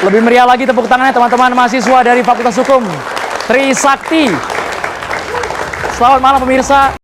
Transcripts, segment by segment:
Lebih meriah lagi tepuk tangannya teman-teman mahasiswa dari Fakultas Hukum Trisakti. Selamat malam pemirsa.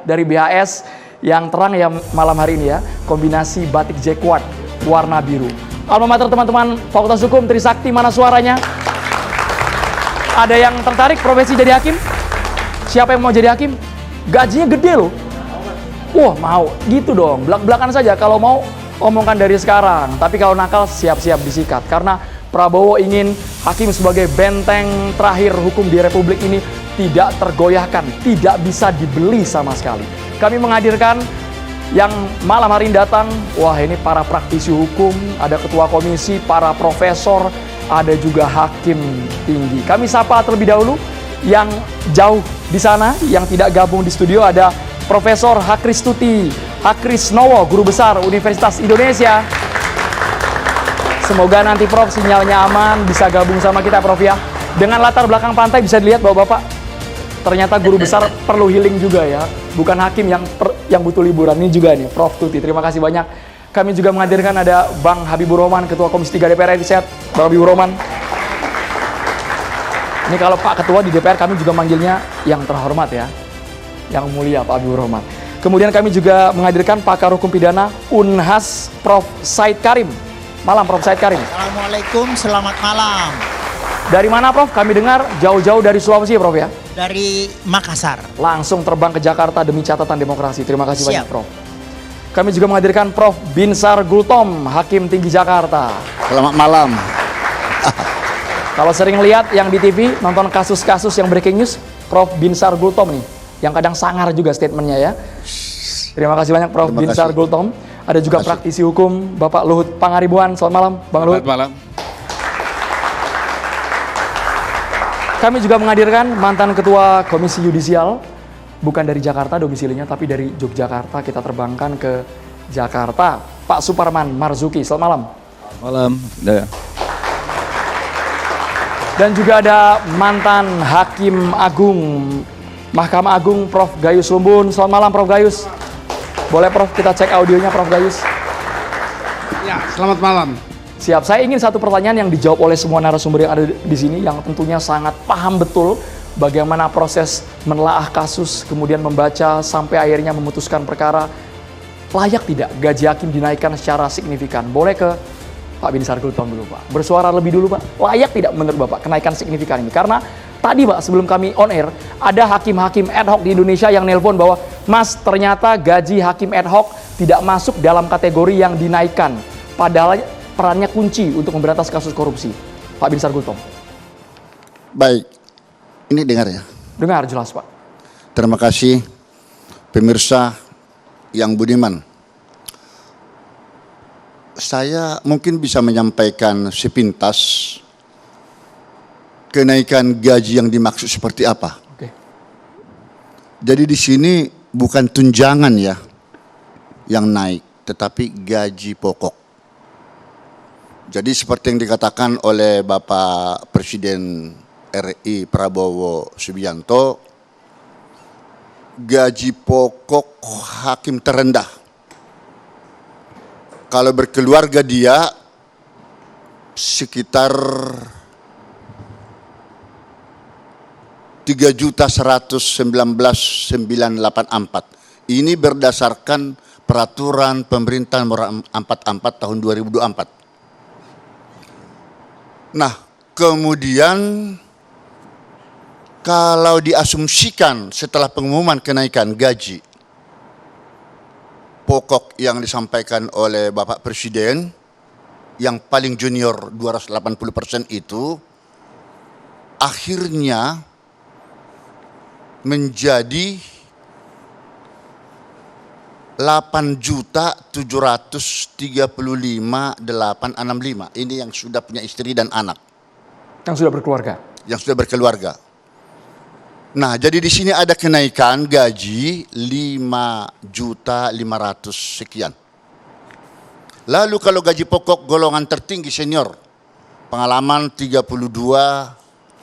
Dari BHS yang terang ya malam hari ini ya, kombinasi batik jacquard warna biru. Alma mater teman-teman Fakultas Hukum Trisakti, mana suaranya? Ada yang tertarik profesi jadi hakim? Siapa yang mau jadi hakim? Gajinya gede loh. Wah mau, gitu dong, belak-belakan saja kalau mau omongkan dari sekarang. Tapi kalau nakal siap-siap disikat, karena Prabowo ingin hakim sebagai benteng terakhir hukum di Republik ini tidak tergoyahkan, tidak bisa dibeli sama sekali. Kami menghadirkan yang malam hari ini datang, wah ini para praktisi hukum, ada ketua komisi, para profesor, ada juga hakim tinggi. Kami sapa terlebih dahulu yang jauh di sana, yang tidak gabung di studio, ada Profesor Hakristuti Hakrisnowo, Guru Besar Universitas Indonesia. Semoga nanti Prof sinyalnya aman, bisa gabung sama kita Prof ya. Dengan latar belakang pantai bisa dilihat Bapak-Bapak, ternyata guru besar perlu healing juga ya. Bukan hakim yang butuh liburan. Ini juga nih Prof Tuti, terima kasih banyak. Kami juga menghadirkan ada Bang Habibur Rahman, Ketua Komisi 3 DPR RI. Sehat Bang Habibur Rahman. Ini kalau Pak Ketua di DPR kami juga manggilnya yang terhormat ya, yang mulia Pak Habibur Rahman. Kemudian kami juga menghadirkan pakar hukum pidana Unhas Prof Said Karim. Malam Prof Said Karim. Assalamualaikum, selamat malam. Dari mana Prof? Kami dengar jauh-jauh dari Sulawesi ya Prof ya? Dari Makassar. Langsung terbang ke Jakarta demi catatan demokrasi. Terima kasih banyak Siap. Prof. Kami juga menghadirkan Prof Binsar Gultom, Hakim Tinggi Jakarta. Selamat malam. Kalau sering lihat yang di TV, nonton kasus-kasus yang breaking news, Prof Binsar Gultom nih, yang kadang sangar juga statementnya ya. Terima kasih banyak Prof Binsar Gultom. Ada juga praktisi hukum Bapak Luhut Pangaribuan. Selamat malam Bang Luhut. Selamat malam. Kami juga menghadirkan mantan Ketua Komisi Yudisial, bukan dari Jakarta domisilinya, tapi dari Yogyakarta. Kita terbangkan ke Jakarta, Pak Suparman Marzuki. Selamat malam. Malam. Dan juga ada mantan Hakim Agung Mahkamah Agung Prof Gayus Lumbun. Selamat malam Prof Gayus. Boleh Prof kita cek audionya Prof Gayus? Ya, selamat malam. Siap, saya ingin satu pertanyaan yang dijawab oleh semua narasumber yang ada di sini, yang tentunya sangat paham betul bagaimana proses menelaah kasus, kemudian membaca sampai akhirnya memutuskan perkara. Layak tidak gaji hakim dinaikkan secara signifikan? Boleh ke Pak Binsar Gultom dulu Pak. Bersuara lebih dulu Pak. Layak tidak menurut Bapak kenaikan signifikan ini? Karena tadi Pak sebelum kami on air, ada hakim-hakim ad hoc di Indonesia yang nelpon bahwa Mas ternyata gaji hakim ad hoc tidak masuk dalam kategori yang dinaikkan. Padahal perannya kunci untuk memberantas kasus korupsi. Pak Binsar Gultom. Baik, ini dengar ya. Dengar jelas Pak. Terima kasih pemirsa yang budiman. Saya mungkin bisa menyampaikan sepintas kenaikan gaji yang dimaksud seperti apa. Oke. Jadi di sini bukan tunjangan ya yang naik, tetapi gaji pokok. Jadi seperti yang dikatakan oleh Bapak Presiden RI Prabowo Subianto, gaji pokok hakim terendah. Kalau berkeluarga dia sekitar 3.119.984. Ini berdasarkan Peraturan Pemerintah Nomor 44 Tahun 2024. Nah, kemudian kalau diasumsikan setelah pengumuman kenaikan gaji pokok yang disampaikan oleh Bapak Presiden, yang paling junior 280% itu, akhirnya menjadi 8.735.865. Ini yang sudah punya istri dan anak. Yang sudah berkeluarga. Yang sudah berkeluarga. Nah, jadi di sini ada kenaikan gaji 5.500.000 sekian. Lalu kalau gaji pokok golongan tertinggi senior, pengalaman 32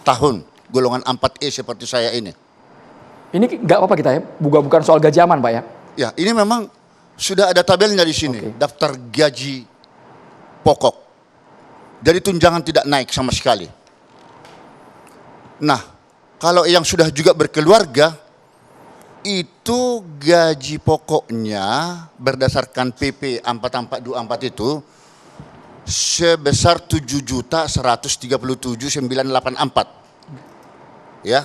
tahun, golongan 4E seperti saya ini. Ini nggak apa-apa kita ya, bukan soal gaji aman Pak ya? Ya, ini memang sudah ada tabelnya di sini, daftar gaji pokok. Jadi tunjangan tidak naik sama sekali. Nah, kalau yang sudah juga berkeluarga, itu gaji pokoknya berdasarkan PP 4424 itu sebesar 7.137.984. Ya.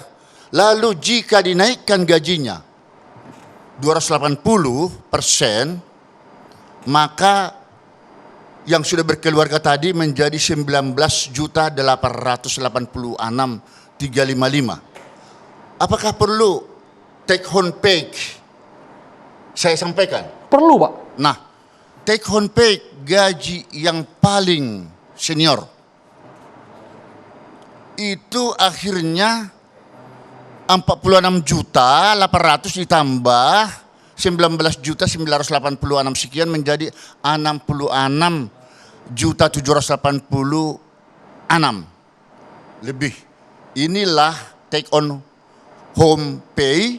Lalu jika dinaikkan gajinya 280%, maka yang sudah berkeluarga tadi menjadi 19.886.355. Apakah perlu take home pay? Saya sampaikan. Perlu Pak. Nah, take home pay gaji yang paling senior itu akhirnya 46.800.000 ditambah 19.986 sekian menjadi 66.786 lebih. Inilah take on home pay.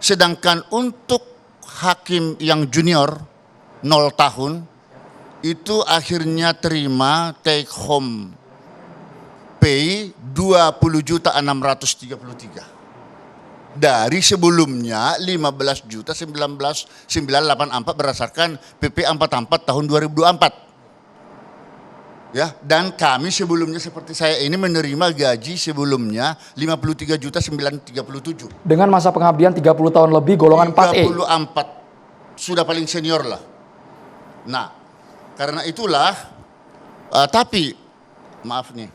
Sedangkan untuk hakim yang junior 0 tahun itu akhirnya terima take home pay 20.633. Dari sebelumnya 15.019.984 berdasarkan PP 44 tahun 2024. Ya, dan kami sebelumnya seperti saya ini menerima gaji sebelumnya 53.937. Dengan masa pengabdian 30 tahun lebih golongan 4E. 34 sudah paling senior lah. Nah, karena itulah tapi maaf nih.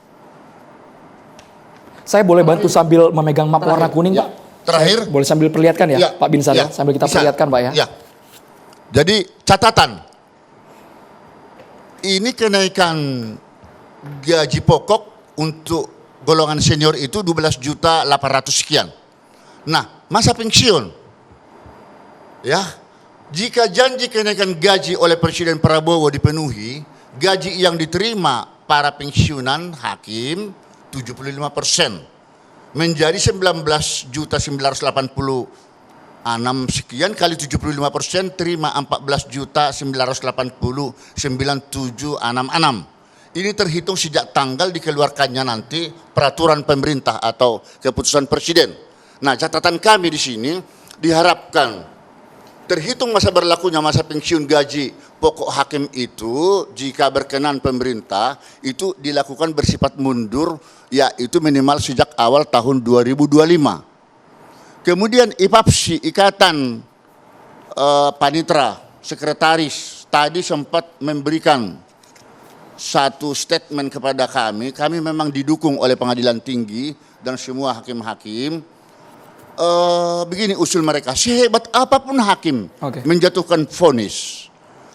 Saya boleh bantu sambil memegang map warna kuning ya. Pak? Terakhir, boleh sambil perlihatkan ya, Pak Binsar ya, sambil kita perlihatkan Pak ya. Ya. Jadi catatan, ini kenaikan gaji pokok untuk golongan senior itu 12.800.000 sekian. Nah, masa pensiun, ya, jika janji kenaikan gaji oleh Presiden Prabowo dipenuhi, gaji yang diterima para pensiunan hakim 75%. Menjadi 19.986 sekian kali 75% terima 14.989.766. Ini terhitung sejak tanggal dikeluarkannya nanti peraturan pemerintah atau keputusan presiden. Nah, catatan kami di sini diharapkan terhitung masa berlakunya masa pensiun gaji pokok hakim itu jika berkenan pemerintah itu dilakukan bersifat mundur, yaitu minimal sejak awal tahun 2025. Kemudian IPAPSI, Ikatan Panitra Sekretaris, tadi sempat memberikan satu statement kepada kami memang didukung oleh Pengadilan Tinggi dan semua hakim-hakim. Begini usul mereka, sehebat apapun hakim menjatuhkan vonis,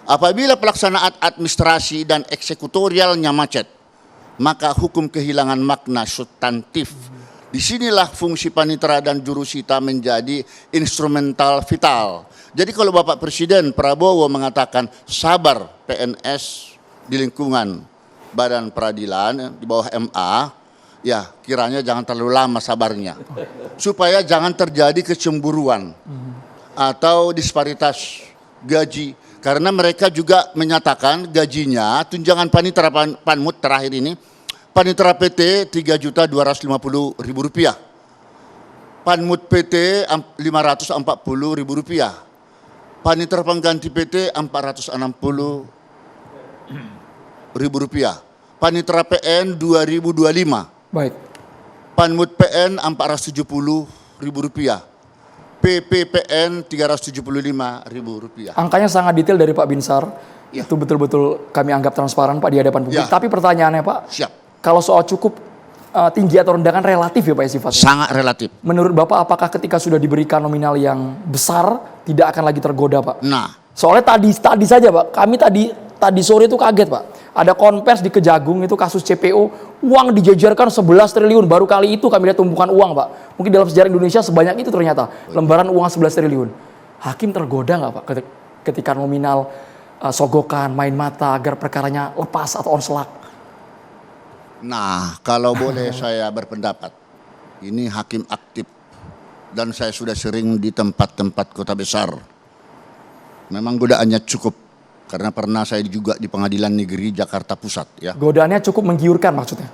apabila pelaksanaan administrasi dan eksekutorialnya macet, maka hukum kehilangan makna substantif. Disinilah fungsi panitera dan jurusita menjadi instrumental vital. Jadi kalau Bapak Presiden Prabowo mengatakan sabar PNS di lingkungan Badan Peradilan di bawah MA, ya kiranya jangan terlalu lama sabarnya. Supaya jangan terjadi kecemburuan atau disparitas gaji. Karena mereka juga menyatakan gajinya, tunjangan panitera Panmut terakhir ini, panitera PT Rp3.250.000, Panmut PT Rp540.000, Panitera pengganti PT Rp460.000. Panitera PN 2025. Baik. Panmut PN Rp470.000. PPPN Rp375.000. Angkanya sangat detail dari Pak Binsar. Ya. Itu betul-betul kami anggap transparan Pak di hadapan publik. Ya. Tapi pertanyaannya Pak, Siap. kalau soal cukup tinggi atau rendah kan relatif ya Pak ya sifatnya. Sangat relatif. Menurut Bapak apakah ketika sudah diberikan nominal yang besar tidak akan lagi tergoda Pak? Nah, Soalnya tadi saja Pak, kami tadi sore itu kaget Pak. Ada konvers di Kejagung itu kasus CPO, uang dijejerkan 11 triliun. Baru kali itu kami lihat tumpukan uang Pak. Mungkin dalam sejarah Indonesia sebanyak itu ternyata, lembaran uang 11 triliun. Hakim tergoda nggak Pak ketika nominal sogokan, main mata agar perkaranya lepas atau onselak? Nah, kalau boleh saya berpendapat, ini hakim aktif dan saya sudah sering di tempat-tempat kota besar. Memang godaannya cukup karena pernah saya juga di Pengadilan Negeri Jakarta Pusat ya. Godaannya cukup menggiurkan maksudnya?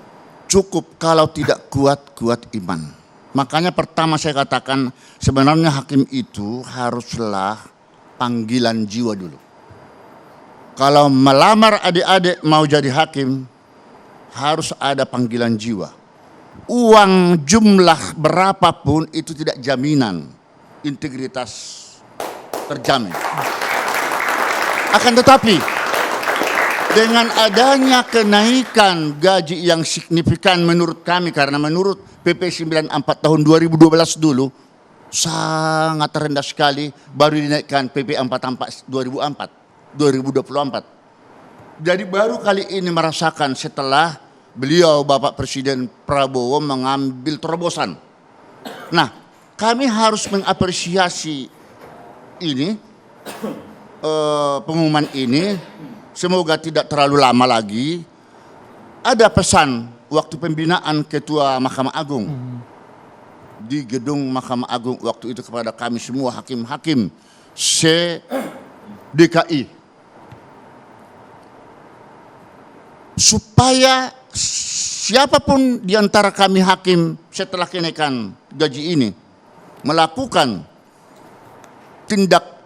Cukup kalau tidak kuat iman. Makanya pertama saya katakan sebenarnya hakim itu haruslah panggilan jiwa dulu. Kalau melamar adik-adik mau jadi hakim, harus ada panggilan jiwa. Uang jumlah berapapun itu tidak jaminan integritas terjamin. Akan tetapi dengan adanya kenaikan gaji yang signifikan menurut kami, karena menurut PP 94 tahun 2012 dulu sangat rendah sekali, baru dinaikkan PP 44 2024. Jadi baru kali ini merasakan setelah beliau Bapak Presiden Prabowo mengambil terobosan. Nah, kami harus mengapresiasi ini, pengumuman ini. Semoga tidak terlalu lama lagi. Ada pesan waktu pembinaan Ketua Mahkamah Agung di gedung Mahkamah Agung waktu itu kepada kami semua hakim-hakim se-DKI, supaya siapapun di antara kami hakim setelah kenaikan gaji ini melakukan tindak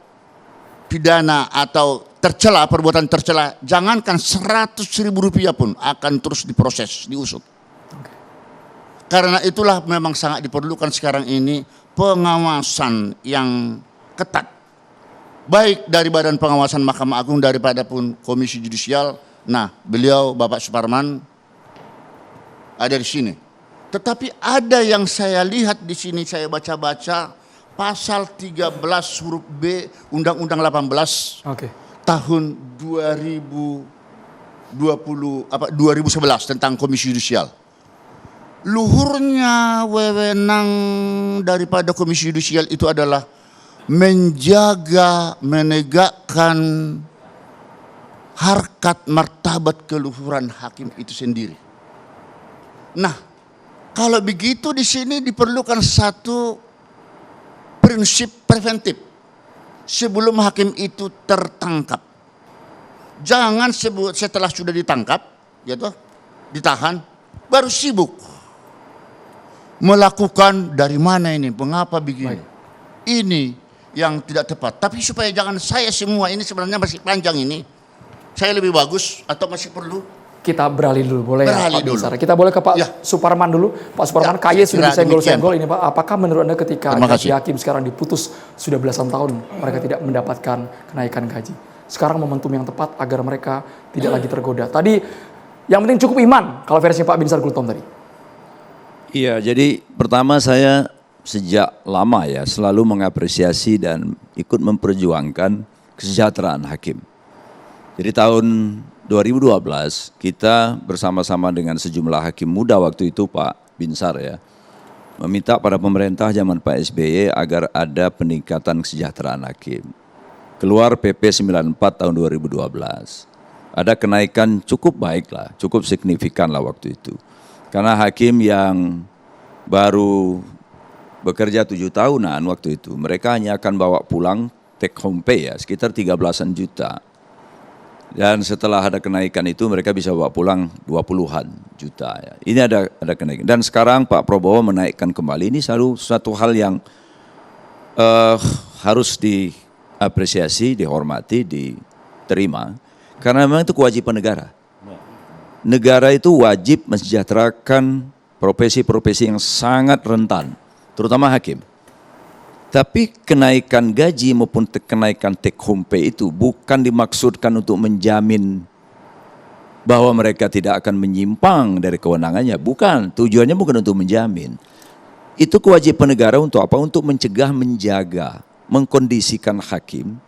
pidana atau tercela, perbuatan tercela, jangankan Rp100.000 pun akan terus diproses, diusut. Karena itulah memang sangat diperlukan sekarang ini pengawasan yang ketat, baik dari Badan Pengawasan Mahkamah Agung daripada pun Komisi Judisial. Nah, beliau Bapak Suparman ada di sini. Tetapi ada yang saya lihat di sini, saya baca-baca pasal 13 huruf B Undang-Undang 18 tahun 2011 tentang Komisi Judisial. Luhurnya wewenang daripada Komisi Judisial itu adalah menjaga, menegakkan harkat martabat keluhuran hakim itu sendiri. Nah, kalau begitu di sini diperlukan satu prinsip preventif sebelum hakim itu tertangkap. Jangan setelah sudah ditangkap, gitu, ditahan, baru sibuk melakukan dari mana ini, mengapa begini. Ini yang tidak tepat. Tapi supaya jangan saya semua ini sebenarnya masih panjang ini, saya lebih bagus atau masih perlu? Kita beralih dulu, boleh beralih ya Pak Binsar? dulu. Kita boleh ke Pak Ya. Suparman dulu. Pak Suparman, Ya, KY sudah disenggol-senggol demikian, ini Pak. Apakah menurut Anda ketika Terima gaji kasih. hakim sekarang diputus sudah belasan tahun mereka tidak mendapatkan kenaikan gaji? Sekarang momentum yang tepat agar mereka tidak lagi tergoda. Tadi yang penting cukup iman kalau versi Pak Binsar Gultom tadi. Iya, jadi pertama saya sejak lama ya selalu mengapresiasi dan ikut memperjuangkan kesejahteraan hakim. Jadi tahun 2012 kita bersama-sama dengan sejumlah hakim muda waktu itu Pak Binsar ya, meminta pada pemerintah zaman Pak SBY agar ada peningkatan kesejahteraan hakim. Keluar PP 94 tahun 2012. Ada kenaikan cukup baik lah, cukup signifikan lah waktu itu. Karena hakim yang baru bekerja 7 tahunan waktu itu, mereka hanya akan bawa pulang take home pay ya, sekitar 13-an juta. Dan setelah ada kenaikan itu mereka bisa bawa pulang 20-an juta ya. Ini ada kenaikan. Dan sekarang Pak Prabowo menaikkan kembali, ini satu hal yang harus apresiasi, dihormati, diterima. Karena memang itu kewajiban negara. Negara itu wajib mensejahterakan profesi-profesi yang sangat rentan, terutama hakim. Tapi kenaikan gaji maupun kenaikan take home pay itu bukan dimaksudkan untuk menjamin bahwa mereka tidak akan menyimpang dari kewenangannya. Bukan, tujuannya bukan untuk menjamin. Itu kewajiban negara untuk apa? Untuk mencegah, menjaga, mengkondisikan hakim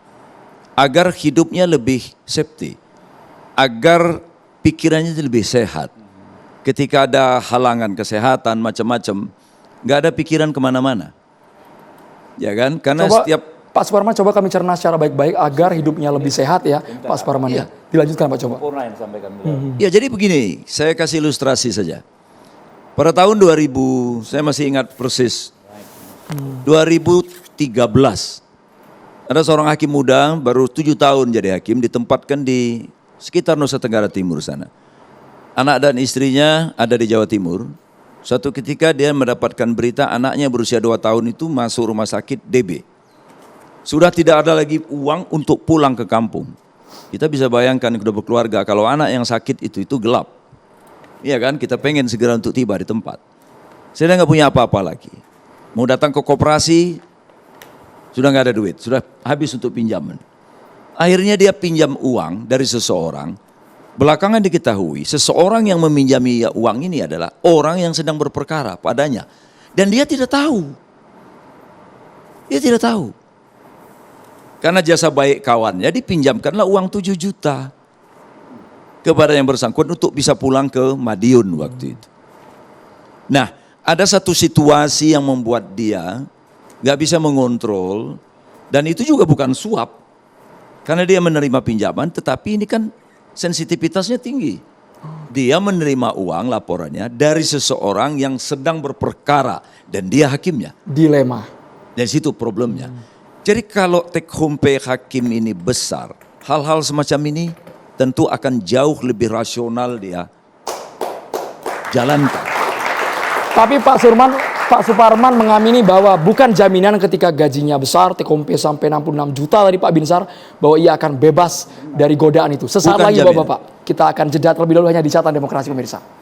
agar hidupnya lebih safety, agar pikirannya lebih sehat. Ketika ada halangan kesehatan macam-macam, nggak ada pikiran kemana-mana. Ya kan? Karena Coba, setiap Pak Suparman, coba kami cerna secara baik-baik agar hidupnya lebih sehat ya, Pak Suparman ya. Dilanjutkan Pak, coba. Ya jadi begini, saya kasih ilustrasi saja. Pada tahun 2000, saya masih ingat persis, 2013, ada seorang hakim muda, baru 7 tahun jadi hakim, ditempatkan di sekitar Nusa Tenggara Timur sana. Anak dan istrinya ada di Jawa Timur. Suatu ketika dia mendapatkan berita anaknya berusia 2 tahun itu masuk rumah sakit DB. Sudah tidak ada lagi uang untuk pulang ke kampung. Kita bisa bayangkan kedua keluarga kalau anak yang sakit itu gelap. Iya kan, kita pengen segera untuk tiba di tempat. Saya nggak punya apa-apa lagi. Mau datang ke koperasi, sudah nggak ada duit, sudah habis untuk pinjaman. Akhirnya dia pinjam uang dari seseorang. Belakangan diketahui seseorang yang meminjami uang ini adalah orang yang sedang berperkara padanya. Dan dia tidak tahu. Dia tidak tahu. Karena jasa baik kawannya dipinjamkanlah uang 7 juta kepada yang bersangkutan untuk bisa pulang ke Madiun waktu itu. Nah, ada satu situasi yang membuat dia nggak bisa mengontrol, dan itu juga bukan suap. Karena dia menerima pinjaman, tetapi ini kan sensitivitasnya tinggi. Dia menerima uang laporannya dari seseorang yang sedang berperkara dan dia hakimnya. Dilema. Dari situ problemnya. Jadi kalau take home pay hakim ini besar, hal-hal semacam ini tentu akan jauh lebih rasional dia jalankan. Tapi Pak Suparman mengamini bahwa bukan jaminan ketika gajinya besar, take home pay sampai 66 juta tadi Pak Binsar, bahwa ia akan bebas dari godaan itu. Sesaat Bukan lagi jaminan. Bapak-Bapak, kita akan jeda terlebih dahulu hanya di Catatan Demokrasi pemirsa.